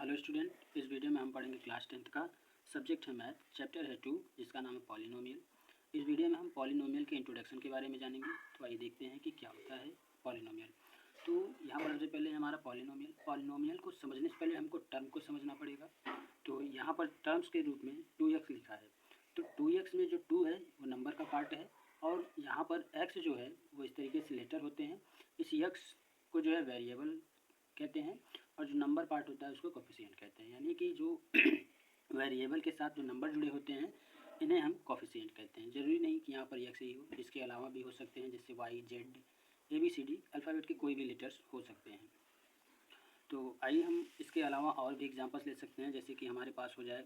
Hello student, इस video में हम पढ़ेंगे क्लास 10th का सब्जेक्ट है मैथ, चैप्टर है 2 जिसका नाम है पॉलिनोमियल। इस वीडियो में हम पॉलिनोमियल के इंट्रोडक्शन के बारे में जानेंगे। तो आइए देखते हैं कि क्या होता है पॉलिनोमियल। तो यहाँ पर सबसे पहले हमारा पॉलिनोमियल को समझने से पहले हमको टर्म को समझना पड़ेगा। तो यहाँ पर टर्म्स के रूप में 2x लिखा है। तो 2x में जो 2 है वो नंबर का पार्ट है, और यहाँ पर x जो है वो इस तरीके से लेटर होते हैं। इस x को जो है वेरिएबल कहते हैं, और जो नंबर पार्ट होता है उसको कोफिशिएंट कहते हैं। यानी कि जो वेरिएबल के साथ जो नंबर जुड़े होते हैं इन्हें हम कोफिशिएंट कहते हैं। ज़रूरी नहीं कि यहाँ पर एक्स ही हो, इसके अलावा भी हो सकते हैं, जैसे वाई जेड ABCD अल्फ़ाबेट के कोई भी लेटर्स हो सकते हैं। तो आइए हम इसके अलावा और भी एग्जांपल्स ले सकते हैं, जैसे कि हमारे पास हो जाए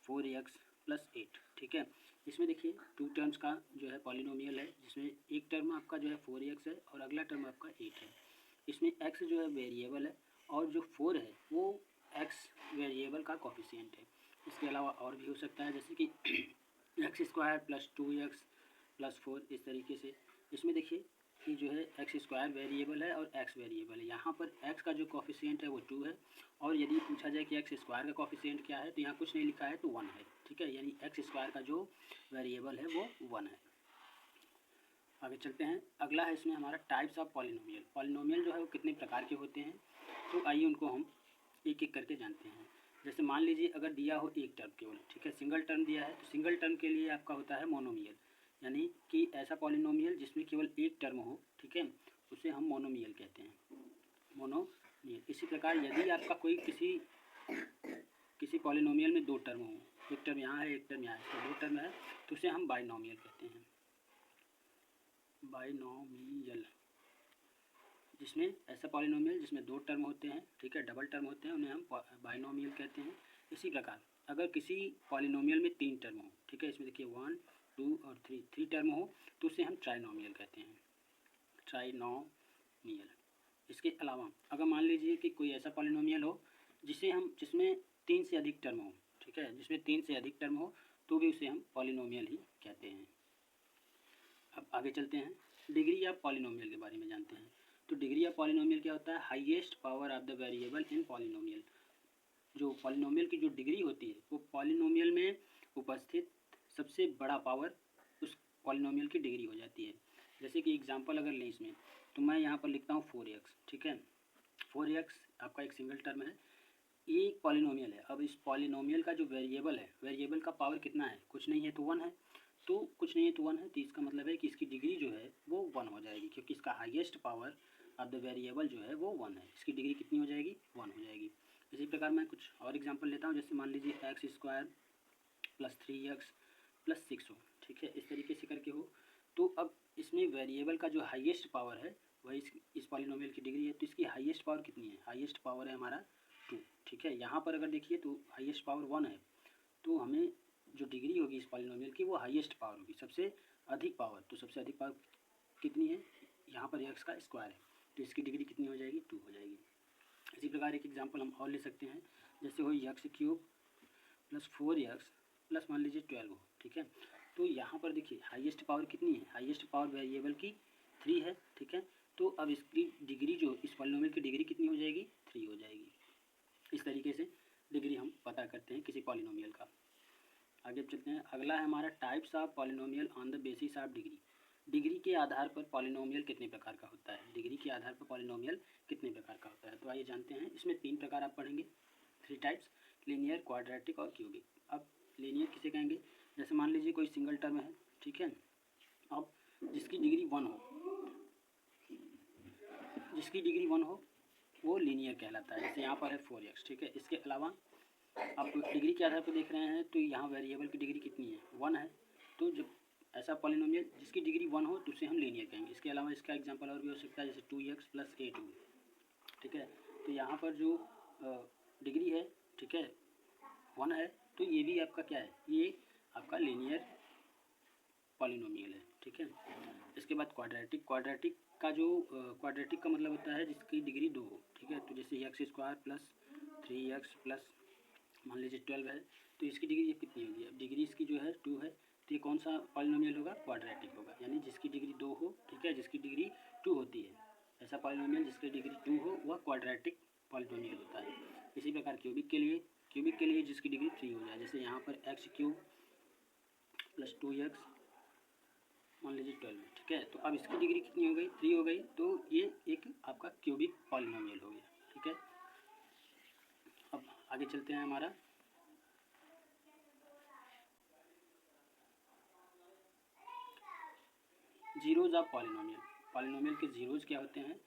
4x + 8। ठीक है, इसमें देखिए 2 टर्म्स का जो है पॉलिनोमियल है, जिसमें एक टर्म आपका जो है 4x है और अगला टर्म आपका 8 है। इसमें x जो है वेरिएबल है और जो 4 है वो x वेरिएबल का कोफिशिएंट है। इसके अलावा और भी हो सकता है, जैसे कि x² + 2x + 4, इस तरीके से। इसमें देखिए कि जो है x² वेरिएबल है और x वेरिएबल है। यहाँ पर x का जो कोफिशिएंट है वो 2 है, और यदि पूछा जाए कि x² का कोफिशिएंट क्या है तो यहाँ कुछ नहीं लिखा है, तो 1 है। ठीक है, यानी x² का जो वेरिएबल है वो 1 है। आगे चलते हैं, अगला है इसमें हमारा टाइप्स ऑफ पॉलिनोमियल। पॉलिनोमियल जो है वो कितने प्रकार के होते हैं, तो आइए उनको हम एक एक करके जानते हैं। जैसे मान लीजिए अगर दिया हो एक टर्म केवल, ठीक है, सिंगल टर्म दिया है, तो सिंगल टर्म के लिए आपका होता है मोनोमियल, यानी कि ऐसा पॉलिनोमियल जिसमें केवल एक टर्म हो, ठीक है, उसे हम मोनोमियल कहते हैं, मोनोमियल। इसी प्रकार यदि आपका कोई किसी पॉलिनोमियल में 2 टर्म हो, एक टर्म यहाँ है एक टर्म यहाँ है, तो 2 टर्म है, तो उसे हम बाइनोमियल कहते हैं, बाइनोमियल। जिसमें ऐसा पॉलिनोमियल जिसमें 2 टर्म होते हैं, ठीक है, डबल टर्म होते हैं, उन्हें हम बाइनोमियल कहते हैं। इसी प्रकार अगर किसी पॉलिनोमियल में 3 टर्म हो, ठीक है, इसमें देखिए 1, 2 और 3 टर्म हो, तो उसे हम ट्राइनोमियल कहते हैं, ट्राइनोमियल। इसके अलावा अगर मान लीजिए कि कोई ऐसा पॉलिनोमियल हो जिसमें 3 से अधिक टर्म हो, ठीक है, जिसमें 3 से अधिक टर्म हो, तो भी उसे हम पॉलिनोमियल ही कहते हैं। अब आगे चलते हैं, डिग्री ऑफ पॉलिनोमियल के बारे में जानते हैं। तो डिग्री ऑफ पॉलिनोमियल क्या होता है? Highest power of the variable in polynomial. जो पॉलिनोमियल की जो डिग्री होती है वो पॉलिनोमियल में उपस्थित सबसे बड़ा पावर उस पॉलिनोमियल की डिग्री हो जाती है। जैसे कि एग्जांपल अगर लें इसमें, तो मैं यहाँ पर लिखता हूँ 4x, ठीक है, 4x आपका एक सिंगल टर्म है, ये एक पॉलिनोमियल है। अब इस पॉलिनोमियल का जो वेरिएबल है, वेरिएबल का पावर कितना है? कुछ नहीं है तो 1 है, तो कुछ नहीं है तो 1 है, तो इसका मतलब है कि इसकी डिग्री जो है वो 1 हो जाएगी, क्योंकि इसका highest power of the variable जो है वो 1 है। इसकी डिग्री कितनी हो जाएगी? 1 हो जाएगी। इसी प्रकार मैं कुछ और एग्जांपल लेता हूँ, जैसे मान लीजिए x² + 3x + 6 हो, ठीक है, इस तरीके से करके हो। तो अब इसमें वेरिएबल का जो हाईएस्ट पावर है वही इस पॉलिनोमियल की डिग्री है। तो इसकी हाईएस्ट पावर कितनी है? हाईएस्ट पावर है हमारा 2, ठीक है। यहाँ पर अगर देखिए तो हाईएस्ट पावर 1 है, तो हमें जो डिग्री होगी इस पॉलिनोमियल की वो हाईएस्ट पावर होगी, सबसे अधिक पावर। तो सबसे अधिक पावर कितनी है? यहाँ पर x का स्क्वायर है, तो इसकी डिग्री कितनी हो जाएगी? 2 हो जाएगी। इसी प्रकार एक एग्जांपल हम और ले सकते हैं, जैसे हो x³ + 4x + मान लीजिए 12 हो, ठीक है। तो यहाँ पर देखिए हाईएस्ट पावर कितनी है? हाईएस्ट पावर वेरिएबल की 3 है, ठीक है। तो अब इसकी डिग्री जो इस पॉलिनोमियल की डिग्री कितनी हो जाएगी? 3 हो जाएगी। इस तरीके से डिग्री हम पता करते हैं किसी पॉलिनोमियल का। आगे चलते हैं, अगला है हमारा types of polynomial on the basis of degree. Degree के आधार पर पॉलिनोमियल कितने प्रकार का होता है? डिग्री के आधार पर पॉलिनोमियल कितने प्रकार का होता है? तो आइए जानते हैं। इसमें 3 प्रकार आप पढ़ेंगे, 3 टाइप्स, लीनियर, क्वाड्रेटिक और क्यूबिक। अब लीनियर किसे कहेंगे? जैसे मान लीजिए कोई सिंगल टर्म है, ठीक है, अब जिसकी डिग्री 1 हो, वो लीनियर कहलाता है। जैसे यहाँ पर है 4x, ठीक है। इसके अलावा आप डिग्री के आधार पर देख रहे हैं तो यहाँ वेरिएबल की डिग्री कितनी है? 1 है। तो जब ऐसा पॉलिनोमियल जिसकी डिग्री 1 हो तो उसे हम लीनियर कहेंगे। इसके अलावा इसका एग्जांपल और भी हो सकता है, जैसे 2x + 8 हो, ठीक है। तो यहाँ पर जो डिग्री है, ठीक है, 1 है, तो ये भी आपका क्या है? ये आपका लीनियर पॉलिनोमियल है, ठीक है। इसके बाद क्वाड्रेटिक का मतलब होता है जिसकी डिग्री 2 हो, ठीक है। तो जैसे x² + 3x + मान लीजिए 12 है, तो इसकी डिग्री कितनी होगी? अब डिग्री इसकी जो है 2 है, तो ये कौन सा पॉलिनोमियल होगा? क्वाड्रेटिक होगा, यानी जिसकी डिग्री 2 हो, ठीक है, जिसकी डिग्री 2 होती है। ऐसा पॉलिनोमियल जिसकी डिग्री 2 हो वह क्वाड्रेटिक पॉलिनोमियल होता है। इसी प्रकार क्यूबिक के लिए जिसकी डिग्री 3 हो जाए, जैसे यहाँ पर एक्स क्यूब प्लस 2x मान लीजिए 12 है, ठीक है। तो अब इसकी डिग्री कितनी हो गई, 3 हो गई, तो ये एक आपका क्यूबिक पॉलिनोमियल हो गया, ठीक है। अब आगे चलते हैं हमारा जीरोज ऑफ पॉलिनोमियल। पॉलिनोमियल के जीरोज क्या होते हैं,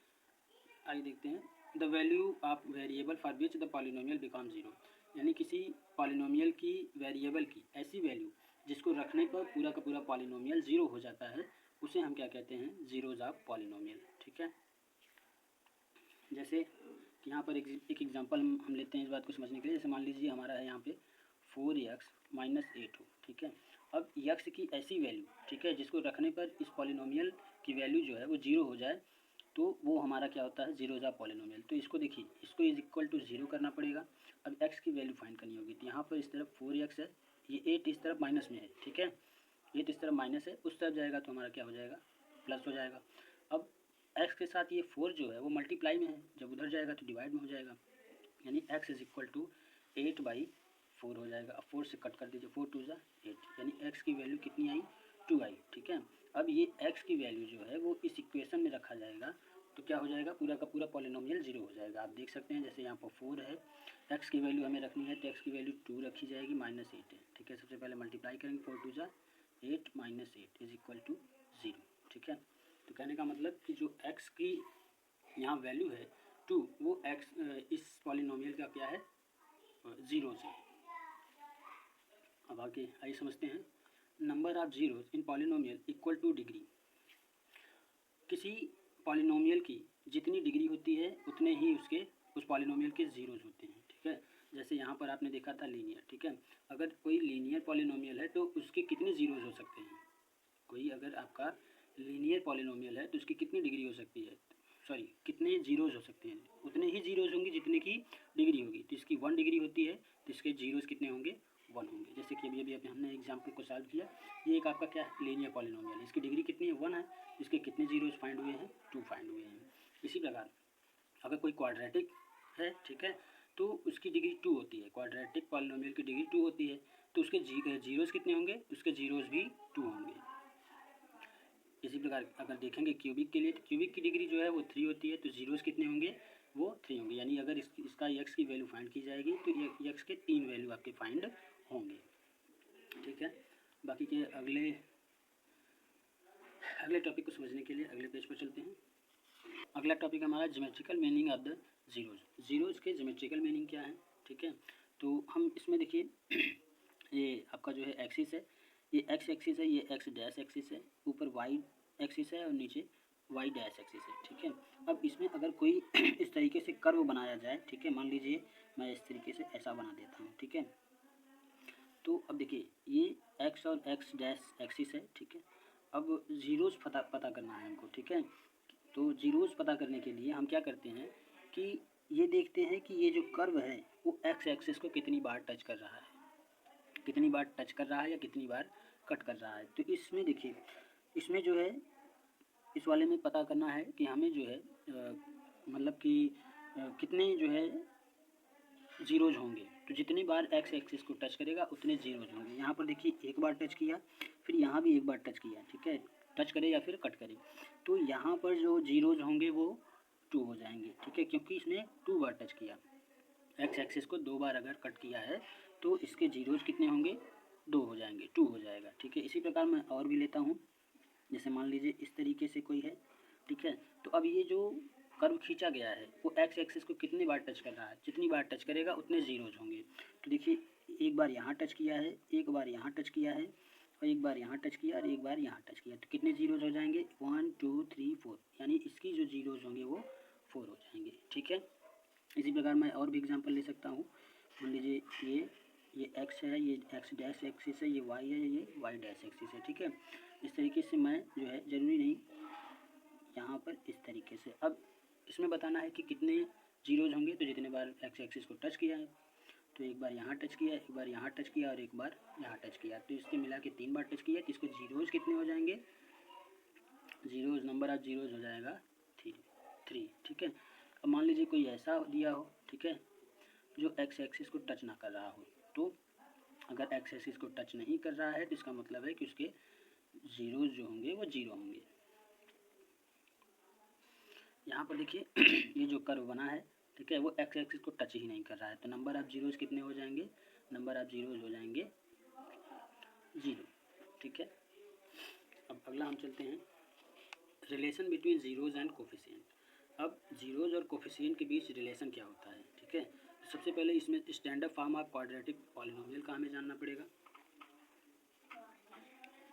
आइए देखते हैं। The value of variable for which the polynomial become zero, यानी किसी पॉलिनोमियल की वेरिएबल की ऐसी वैल्यू जिसको रखने पर पूरा का पूरा पॉलिनोमियल जीरो हो जाता है, उसे हम क्या कहते हैं, जीरोज ऑफ पॉलिनोमियल, ठीक है। जैसे यहाँ पर एक एग्जांपल हम लेते हैं इस बात को समझने के लिए। जैसे मान लीजिए हमारा है यहाँ पे 4x - 8 हो, ठीक है। अब x की ऐसी वैल्यू, ठीक है, जिसको रखने पर इस पॉलिनोमियल की वैल्यू जो है वो जीरो हो जाए, तो वो हमारा क्या होता है, जीरोज ऑफ पॉलिनोमियल। तो इसको देखिए, इसको इज इक्वल टू जीरो करना पड़ेगा। अब x की वैल्यू फाइंड करनी होगी, तो यहाँ पर इस तरफ 4x है, ये 8 इस तरफ माइनस में है, ठीक है। 8 इस तरफ माइनस है, उस तरफ जाएगा तो हमारा क्या हो जाएगा, प्लस हो जाएगा। अब x के साथ ये 4 जो है वो मल्टीप्लाई में है, जब उधर जाएगा तो डिवाइड में हो जाएगा, यानी x इज इक्वल टू 8/4 हो जाएगा। अब 4 से कट कर दीजिए, 4 2 8, यानी x की वैल्यू कितनी आई, 2 आई, ठीक है। अब ये x की वैल्यू जो है वो इस इक्वेशन में रखा जाएगा, तो क्या हो जाएगा, पूरा का पूरा पॉलिनोमियल जीरो हो जाएगा। आप देख सकते हैं जैसे यहाँ पर 4 है, x की वैल्यू हमें रखनी है, तो x की वैल्यू 2 रखी जाएगी, -8 है, ठीक है। सबसे पहले मल्टीप्लाई करेंगे, 4 2 8 -8 इज इक्वल टू 0, ठीक है। तो कहने का मतलब कि जो x की यहाँ वैल्यू है 2, वो x इस पॉलिनोमियल का क्या है, जीरो से। अब आगे आइए समझते हैं। Number of zeros in polynomial equal two degree. किसी पॉलिनोमियल की जितनी डिग्री होती है उतने ही उसके उस पॉलिनोमियल के जीरोज होते हैं, ठीक है। जैसे यहाँ पर आपने देखा था लीनियर, ठीक है। अगर कोई लीनियर पॉलिनोमियल है तो उसके कितने जीरोज हो सकते हैं, कोई अगर आपका लीनियर पॉलिनोमियल है तो उसकी कितनी डिग्री हो सकती है, सॉरी कितने जीरोज हो सकते हैं, उतने ही जीरोज होंगे जितने की डिग्री होगी। तो इसकी 1 डिग्री होती है तो इसके जीरोज कितने होंगे, 1 होंगे। जैसे कि अभी हमने एग्जाम्पल को सॉल्व किया, ये एक आपका क्या है, लीनियर पॉलिनोमियल है, इसकी डिग्री कितनी है, 1 है। इसके कितने जीरोज फाइंड हुए हैं, 2 फाइंड हुए हैं। इसी प्रकार अगर कोई क्वाड्रेटिक है, ठीक है, तो उसकी डिग्री 2 होती है, क्वाड्रेटिक पॉलिनोमियल की डिग्री 2 होती है, तो उसके जीरोज कितने होंगे, उसके जीरोज भी 2 होंगे। इसी प्रकार अगर देखेंगे क्यूबिक के लिए, तो क्यूबिक की डिग्री जो है वो 3 होती है, तो जीरोज कितने होंगे, वो 3 होंगे। यानी अगर इसका x की वैल्यू फाइंड की जाएगी तो ये x के 3 वैल्यू आपके फाइंड होंगे, ठीक है। बाकी के अगले टॉपिक को समझने के लिए अगले पेज पर चलते हैं। अगला टॉपिक हमारा geometrical meaning of the zeros. Zeros के ज्योमेट्रिकल मीनिंग क्या है, ठीक है। तो हम इसमें देखिए ये आपका जो है एक्सिस है, ये एक्स एक्सिस है, ये एक्स डैश एक्सिस है, ऊपर वाई एक्सिस है और नीचे वाई डैश एक्सिस है, ठीक है। अब इसमें अगर कोई इस तरीके से कर्व बनाया जाए, ठीक है, मान लीजिए मैं इस तरीके से ऐसा बना देता हूँ, ठीक है। तो अब देखिए ये एक्स और एक्स डैश एक्सिस है, ठीक है। अब जीरोज पता करना है हमको, ठीक है। तो जीरोज पता करने के लिए हम क्या करते हैं कि ये देखते हैं कि ये जो कर्व है वो एक्स एक्सिस को कितनी बार टच कर रहा है, कितनी बार टच कर रहा है या कितनी बार कट कर रहा है। तो इसमें देखिए, इसमें जो है इस वाले में पता करना है कि हमें जो है मतलब कि कितने जो है जीरोज होंगे। तो जितनी बार एक्स एक्सिस को टच करेगा उतने जीरोज होंगे। यहाँ पर देखिए एक बार टच किया, फिर यहाँ भी एक बार टच किया, ठीक है, टच करे या फिर कट करे, तो यहाँ पर जो जीरोज होंगे वो 2 हो जाएंगे, ठीक है, क्योंकि इसने 2 बार टच किया। एक्स एक्सिस को 2 बार अगर कट किया है तो इसके जीरोज कितने होंगे, 2 हो जाएंगे, 2 हो जाएगा, ठीक है। इसी प्रकार मैं और भी लेता हूँ, जैसे मान लीजिए इस तरीके से कोई है, ठीक है। तो अब ये जो कर्व खींचा गया है वो एक्स एक्सिस को कितनी बार टच कर रहा है, जितनी बार टच करेगा उतने जीरोज होंगे। तो देखिए एक बार यहाँ टच किया है, एक बार यहाँ टच किया है, और एक बार यहाँ टच किया और एक बार यहाँ टच किया, तो कितने जीरोज हो जाएंगे, 1 2 3 4, यानी इसकी जो जीरोज होंगे वो 4 हो जाएंगे, ठीक है। इसी प्रकार मैं और भी एग्जांपल ले सकता हूँ। मान लीजिए ये एक्स है, ये एक्स डैश एक्सिस है, ये वाई है, ये वाई डैश एक्सिस है, ठीक है। इस तरीके से मैं जो है ज़रूरी नहीं यहाँ पर इस तरीके से, अब इसमें बताना है कि कितने जीरोज होंगे। तो जितने बार एक्स एक्सिस को टच किया है, तो एक बार यहाँ टच किया, एक बार यहाँ टच किया और एक बार यहाँ टच किया, तो इसके मिला के 3 बार टच किया, तो इसके जीरोज कितने हो जाएंगे, जीरोज नंबर ऑफ जीरोज हो जाएगा 3, ठीक है। अब मान लीजिए कोई ऐसा दिया हो, ठीक है, जो एक्स एक्सिस को टच ना कर रहा हो, तो अगर एक्स एक्सिस को टच नहीं कर रहा है तो इसका मतलब है कि उसके जीरोज जो होंगे वो जीरो होंगे। यहाँ पर देखिए ये जो कर्व बना है, ठीक है, वो एक्स एक्सिस को टच ही नहीं कर रहा है, तो नंबर ऑफ जीरोज कितने हो जाएंगे, नंबर ऑफ जीरोज हो जाएंगे जीरो, ठीक है। अब अगला हम चलते हैं relation between zeros and coefficient. अब जीरोज और कोफिशिएंट के बीच रिलेशन क्या होता है, ठीक है। तो सबसे पहले इसमें standard form of quadratic polynomial का हमें जानना पड़ेगा।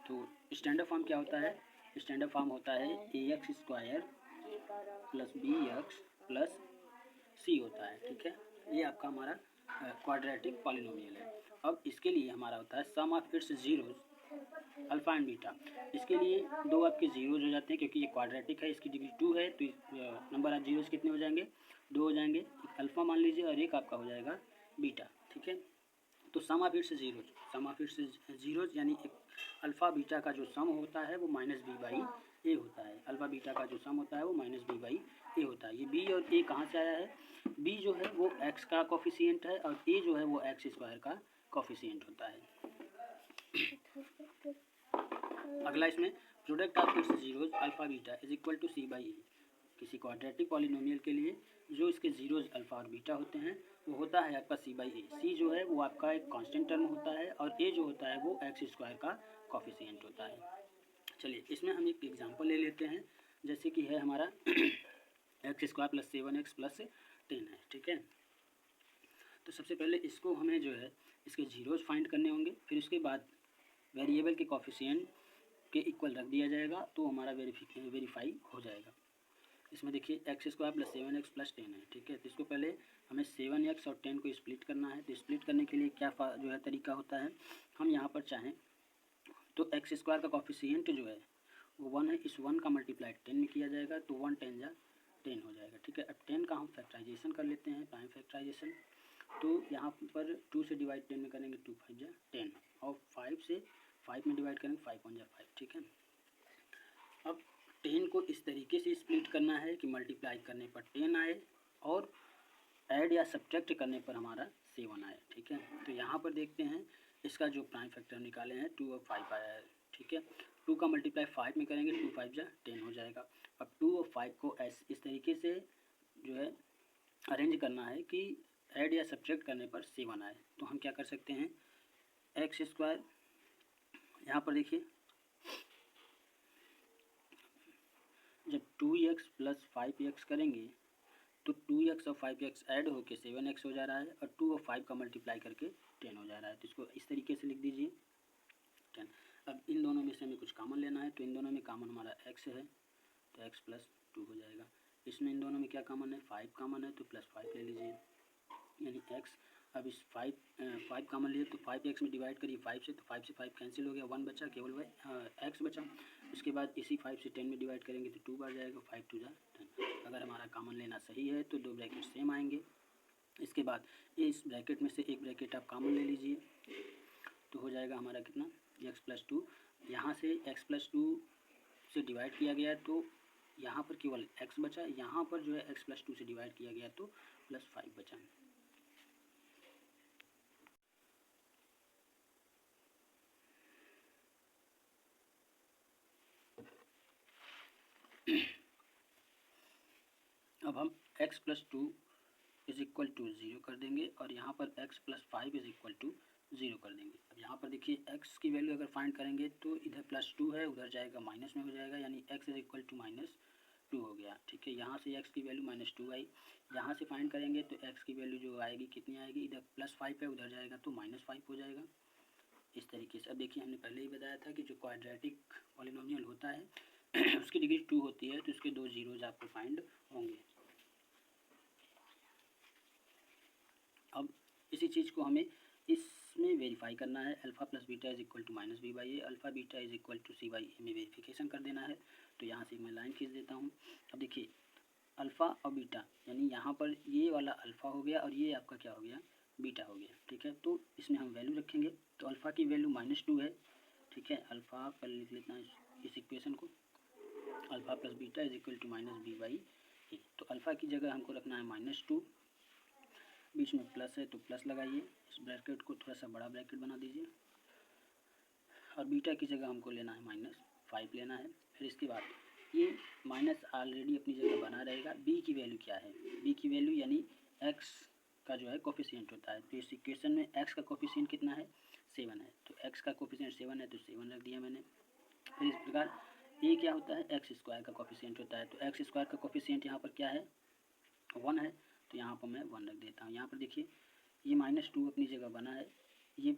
तो स्टैंडर्ड फॉर्म क्या होता है, स्टैंडर्ड फॉर्म होता है ax square plus bx plus c होता है, ठीक है। ये आपका हमारा क्वाड्रेटिक पॉलिनोमियल है। अब इसके लिए हमारा होता है sum of its zeros alpha and beta. इसके लिए दो आपके जीरोज हो जाते हैं क्योंकि ये क्वाड्रेटिक है, इसकी डिग्री 2 है, तो नंबर ऑफ जीरोज कितने हो जाएंगे, 2 हो जाएंगे। एक अल्फा मान लीजिए और एक आपका हो जाएगा बीटा, ठीक है। तो sum of its zeros, sum of its zeros यानी एक अल्फ़ा बीटा का जो सम होता है वो माइनस बी बाई ए होता है। अल्फ़ा बीटा का जो सम होता है वो माइनस बी बाई ए होता है। ये बी और ए कहाँ से आया है, बी जो है वो एक्स का कोफिशिएंट है और ए जो है वो एक्स स्क्वायर का कोफिशिएंट होता है। अगला इसमें product of its zeros alpha beta is equal to c by a. किसी क्वाड्रेटिक पॉलिनोमियल के लिए जो इसके जीरोज अल्फ़ा और बीटा होते हैं वो होता है आपका सी बाई ए। सी जो है वो आपका एक कांस्टेंट टर्म होता है और ए जो होता है वो एक्स स्क्वायर का कोफिशिएंट होता है। चलिए इसमें हम एक एग्जांपल ले लेते हैं, जैसे कि है हमारा x square plus 7x plus 10 है, ठीक है। तो सबसे पहले इसको हमें जो है इसके जीरोज फाइंड करने होंगे, फिर उसके बाद वेरिएबल के कोफिशिएंट के इक्वल रख दिया जाएगा तो हमारा वेरीफाई हो जाएगा। इसमें देखिए x square plus 7x plus 10 है, ठीक है। तो इसको पहले हमें 7x और 10 को स्प्लिट करना है। तो स्प्लिट करने के लिए क्या जो है तरीका होता है, हम यहाँ पर चाहें तो एक्स स्क्वायर का कोफिशिएंट जो है वो 1 है, इस 1 का मल्टीप्लाई 10 में किया जाएगा तो 1 10 जा 10 हो जाएगा, ठीक है। अब 10 का हम फैक्टराइजेशन कर लेते हैं, प्राइम फैक्टराइजेशन। तो यहाँ पर 2 से डिवाइड 10 में करेंगे 2 5 जा 10 और 5 से 5 में डिवाइड करेंगे 5 1 जा 5, ठीक है। अब 10 को इस तरीके से स्प्लिट करना है कि मल्टीप्लाई करने पर 10 आए और ऐड या सब्ट्रैक्ट करने पर हमारा 7 आए, ठीक है। तो यहाँ पर देखते हैं इसका जो प्राइम फैक्टर निकाले हैं 2 और 5 आया है, ठीक है। 2 का मल्टीप्लाई 5 में करेंगे 2 5 जा 10 हो जाएगा। अब 2 और 5 को इस तरीके से जो है अरेंज करना है कि ऐड या सब्ट्रैक्ट करने पर 7 आए। तो हम क्या कर सकते हैं, एक्स स्क्वायर यहाँ पर देखिए जब 2x प्लस 5x करेंगे तो 2x और 5x ऐड होकर 7x हो जा रहा है और 2 और 5 का मल्टीप्लाई करके 10 हो जा रहा है। तो इसको इस तरीके से लिख दीजिए 10। अब इन दोनों में से हमें कुछ कॉमन लेना है, तो इन दोनों में कॉमन हमारा x है तो x प्लस 2 हो जाएगा। इसमें इन दोनों में क्या कॉमन है, 5 कॉमन है तो प्लस 5 ले लीजिए यानी x। अब इस 5 कॉमन लिए तो 5x में डिवाइड करिए 5 से, तो 5 से 5 कैंसिल हो गया, 1 बचा, केवल x बचा। उसके बाद इसी 5 से 10 में डिवाइड करेंगे तो 2 बार जाएगा, 5 2 जा 10। अगर हमारा कॉमन लेना सही है तो दो ब्रैकेट सेम आएंगे। इसके बाद इस ब्रैकेट में से एक ब्रैकेट आप कॉमन ले लीजिए तो हो जाएगा हमारा कितना, x प्लस 2। यहाँ से x प्लस 2 से डिवाइड किया गया तो यहाँ पर केवल x बचा, यहाँ पर जो है x प्लस 2 से डिवाइड किया गया तो प्लस 5 बचा। अब हम x plus 2 is equal to 0 कर देंगे और यहाँ पर x plus 5 is equal to 0 कर देंगे। अब यहाँ पर देखिए x की वैल्यू अगर फाइंड करेंगे तो इधर प्लस 2 है, उधर जाएगा माइनस में हो जाएगा, यानी x is equal to minus 2 हो गया, ठीक है। यहाँ से x की वैल्यू माइनस 2 आई, यहाँ से फाइंड करेंगे तो x की वैल्यू जो आएगी कितनी आएगी, इधर प्लस 5 है, उधर जाएगा तो माइनस 5 हो जाएगा, इस तरीके से। अब देखिए हमने पहले ही बताया था कि जो क्वाड्रेटिक पॉलिनोमियल होता है उसकी डिग्री 2 होती है तो उसके दो जीरोज आपको फाइंड होंगे। अब इसी चीज़ को हमें इसमें वेरीफाई करना है, alpha plus beta is equal to minus b by a, alpha beta is equal to c by a में वेरिफिकेशन कर देना है। तो यहाँ से मैं लाइन खींच देता हूँ। अब देखिए अल्फ़ा और बीटा यानी यहाँ पर ये वाला अल्फ़ा हो गया और ये आपका क्या हो गया, बीटा हो गया, ठीक है। तो इसमें हम वैल्यू रखेंगे तो अल्फ़ा की वैल्यू -2 है, ठीक है। अल्फ़ा पर लिख लेना इस इक्वेशन को, alpha plus beta is equal to minus b by a. तो अल्फ़ा की जगह हमको रखना है -2, बीच में प्लस है तो प्लस लगाइए, इस ब्रैकेट को थोड़ा सा बड़ा ब्रैकेट बना दीजिए, और बीटा की जगह हमको लेना है -5 लेना है। फिर इसके बाद ये माइनस ऑलरेडी अपनी जगह बना रहेगा। बी की वैल्यू क्या है, बी की वैल्यू यानी एक्स का जो है कोफिशिएंट होता है, तो इस इक्वेशन में एक्स का कोफिशिएंट कितना है, 7 है, तो एक्स का कोफिशिएंट 7 है तो 7 रख दिया मैंने। फिर इस प्रकार ये क्या होता है, एक्स स्क्वायर का कोफिशिएंट होता है, तो एक्स स्क्वायर का कोफिशिएंट यहाँ पर क्या है, 1 है, तो यहाँ पर मैं 1 रख देता हूँ। यहाँ पर देखिए ये -2 अपनी जगह बना है, ये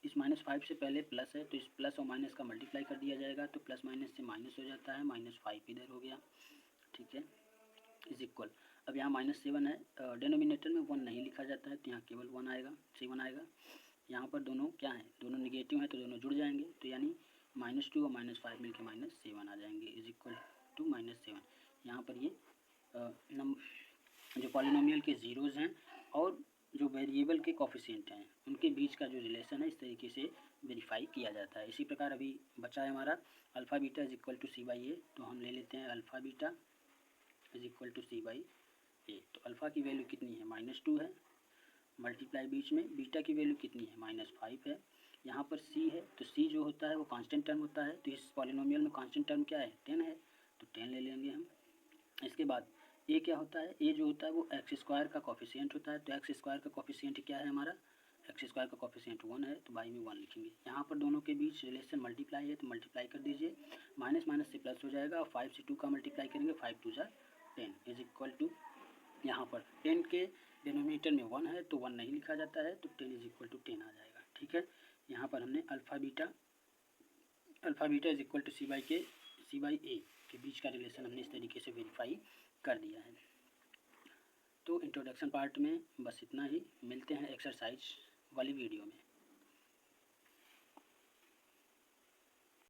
इस -5 से पहले प्लस है तो इस प्लस और माइनस का मल्टीप्लाई कर दिया जाएगा, तो प्लस माइनस से माइनस हो जाता है, -5 इधर हो गया, ठीक है, इज इक्वल। अब यहाँ -7 है, डिनोमिनेटर में 1 नहीं लिखा जाता है, तो यहाँ केवल 1 आएगा, 7 आएगा। यहाँ पर दोनों क्या है, दोनों निगेटिव हैं तो दोनों जुड़ जाएंगे, तो यानी -2 और -5 मिलकर -7 आ जाएंगे, इज इक्वल टू -7। यहाँ पर ये जो पॉलिनोमियल के ज़ीरोज़ हैं और जो वेरिएबल के कोफिशिएंट हैं उनके बीच का जो रिलेशन है इस तरीके से वेरीफाई किया जाता है। इसी प्रकार अभी बचा है हमारा alpha beta is equal to c/a, तो हम ले लेते हैं alpha beta is equal to c/a। तो अल्फ़ा की वैल्यू कितनी है, -2 है, मल्टीप्लाई बीच में बीटा की वैल्यू कितनी है, -5 है। यहाँ पर c है, तो c जो होता है वो कांस्टेंट टर्म होता है, तो इस पॉलिनोमियल में कांस्टेंट टर्म क्या है, 10 है, तो 10 ले लेंगे हम। इसके बाद ए क्या होता है, ए जो होता है वो एक्स स्क्वायर का कोफिशिएंट होता है, तो एक्स स्क्वायर का कोफिशिएंट क्या है हमारा, एक्स स्क्वायर का कोफिशिएंट 1 है, तो बाई में 1 लिखेंगे। यहाँ पर दोनों के बीच रिलेशन मल्टीप्लाई है तो मल्टीप्लाई कर दीजिए, माइनस माइनस से प्लस हो जाएगा, और 5 से 2 का मल्टीप्लाई करेंगे, 5 2 जा 10 इज इक्वल टू, यहाँ पर 10 के डिनोमिनेटर में 1 है तो 1 नहीं लिखा जाता है, तो 10 इज इक्वल टू 10 आ जाएगा, ठीक है। यहाँ पर हमने alpha beta is equal to c/a के बीच का रिलेशन हमने इस तरीके से वेरीफाई कर दिया है। तो इंट्रोडक्शन पार्ट में बस इतना ही, मिलते हैं एक्सरसाइज वाली वीडियो में।